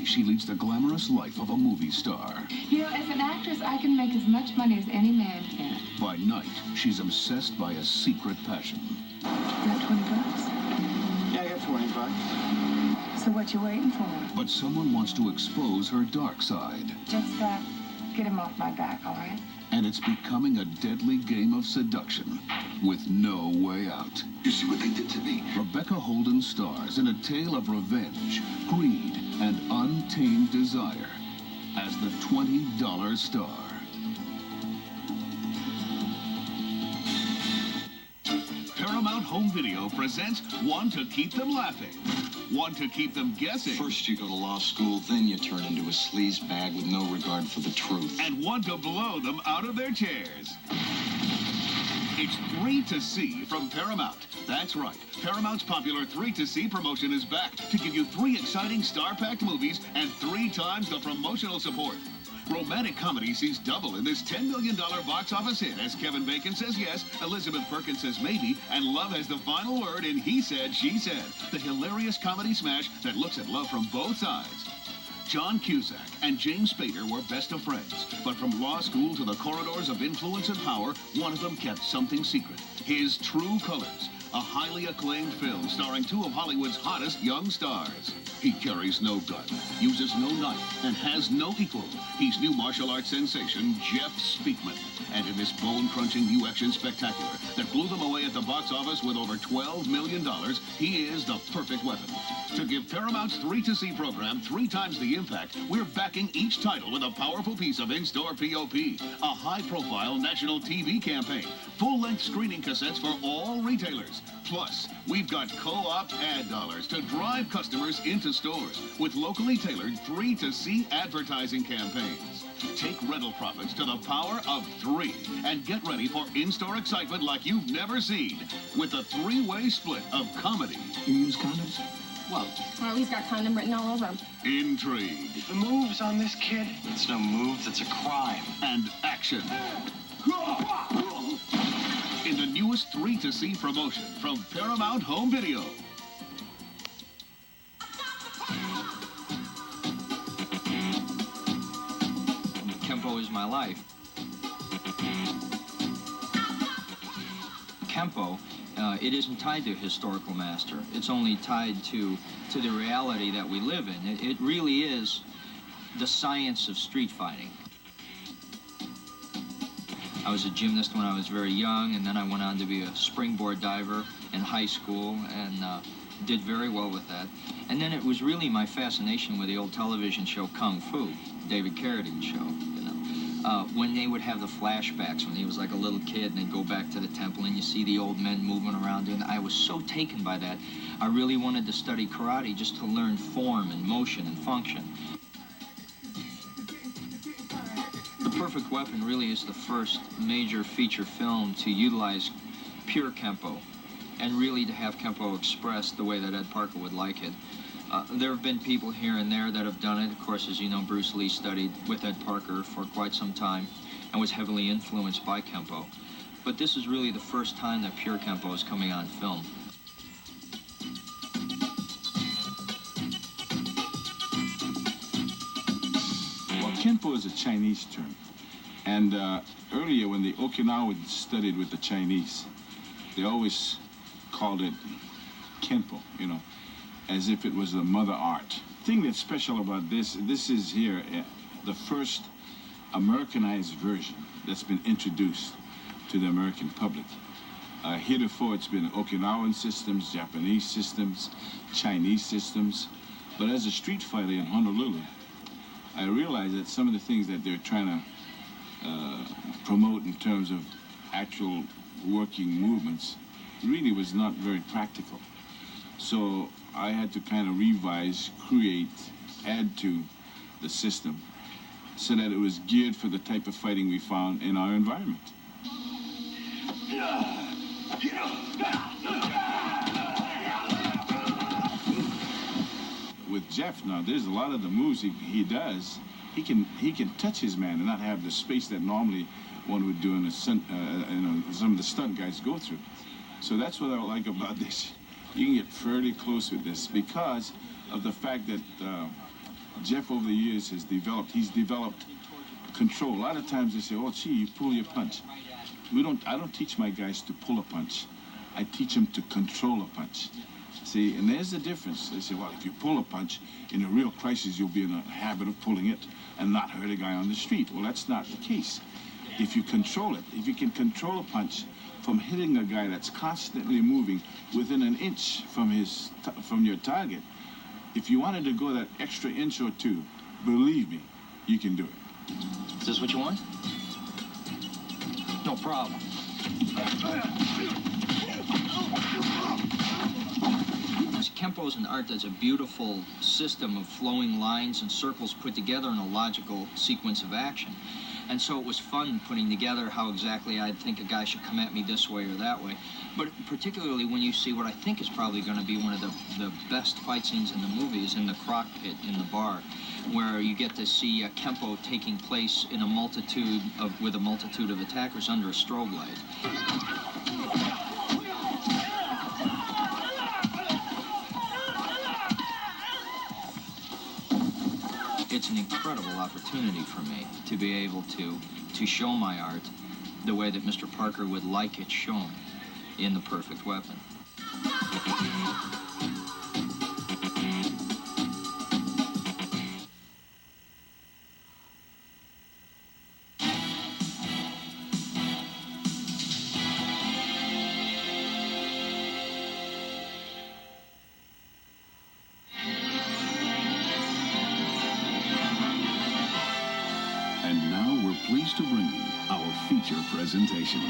she leads the glamorous life of a movie star. You know, as an actress, I can make as much money as any man can. By night, she's obsessed by a secret passion. Got 20 bucks? Yeah, I got 20 bucks. So what you waiting for? But someone wants to expose her dark side. Just, get him off my back, all right? And it's becoming a deadly game of seduction with no way out. You see what they did to me? Rebecca Holden stars in a tale of revenge, greed, and untamed desire as the $20 star. Paramount Home Video presents One to Keep Them Laughing, One to Keep Them Guessing. First you go to law school, then you turn into a sleaze bag with no regard for the truth. And One to blow them out of their chairs. It's 3 to See from Paramount. That's right. Paramount's popular 3 to See promotion is back to give you 3 exciting star-packed movies and 3 times the promotional support. Romantic comedy sees double in this $10 million box office hit as Kevin Bacon says yes, Elizabeth Perkins says maybe, and love has the final word in He Said, She Said, the hilarious comedy smash that looks at love from both sides. John Cusack and James Spader were best of friends, but from law school to the corridors of influence and power, one of them kept something secret: his true colors. A highly acclaimed film starring 2 of Hollywood's hottest young stars. He carries no gun, uses no knife, and has no equal. He's new martial arts sensation Jeff Speakman. And in this bone-crunching new action spectacular that blew them away at the box office with over $12 million, he is the perfect weapon. To give Paramount's 3 to See program 3 times the impact, we're backing each title with a powerful piece of in-store POP, a high-profile national TV campaign, full-length screening cassettes for all retailers. Plus, we've got co-op ad dollars to drive customers into stores with locally tailored 3 to See advertising campaigns. Take rental profits to the power of 3 and get ready for in-store excitement like you've never seen with the 3-way split of comedy. You use condoms? Well, he's got condom written all over him. Intrigue. The moves on this kid? It's no moves, it's a crime. And action. In the newest 3 to See promotion from Paramount Home Video. Kempo is my life. Kempo, it isn't tied to a historical master. It's only tied to the reality that we live in. It really is the science of street fighting. I was a gymnast when I was very young, and then I went on to be a springboard diver in high school and did very well with that. And then it was really my fascination with the old television show Kung Fu, David Carradine's show, you know. When they would have the flashbacks when he was like a little kid and they'd go back to the temple and you see the old men moving around, and I was so taken by that. I really wanted to study karate just to learn form and motion and function. The Perfect Weapon really is the first major feature film to utilize pure Kempo and really to have Kempo expressed the way that Ed Parker would like it. There have been people here and there that have done it. Of course, as you know, Bruce Lee studied with Ed Parker for quite some time and was heavily influenced by Kempo. But this is really the first time that pure Kempo is coming on film. Well, Kempo is a Chinese term. And earlier, when the Okinawans studied with the Chinese, they always called it Kempo, you know, as if it was the mother art. The thing that's special about this is here the first Americanized version that's been introduced to the American public. Heretofore, it's been Okinawan systems, Japanese systems, Chinese systems. But as a street fighter in Honolulu, I realized that some of the things that they're trying to promote in terms of actual working movements really was not very practical. So I had to kind of revise, create, add to the system so that it was geared for the type of fighting we found in our environment. With Jeff now, there's a lot of the moves he does. He can touch his man and not have the space that normally one would do in a some of the stunt guys go through. So that's what I like about this. You can get fairly close with this because of the fact that Jeff over the years has developed, he's developed control. A lot of times they say, oh, gee, you pull your punch. I don't teach my guys to pull a punch. I teach them to control a punch. See, and there's the difference. They say, well, if you pull a punch, in a real crisis, you'll be in a habit of pulling it and not hurt a guy on the street. Well, that's not the case. If you control it, if you can control a punch from hitting a guy that's constantly moving within an inch from your target, if you wanted to go that extra inch or two, believe me, you can do it. Is this what you want? No problem. Kempo is an art that's a beautiful system of flowing lines and circles put together in a logical sequence of action. And so it was fun putting together how exactly I'd think a guy should come at me this way or that way. But particularly when you see what I think is probably going to be one of the best fight scenes in the movie is in the crock pit in the bar, where you get to see Kempo taking place in with a multitude of attackers under a strobe light. It's an incredible opportunity for me to be able to show my art the way that Mr. Parker would like it shown in The Perfect Weapon. And now we're pleased to bring you our feature presentation.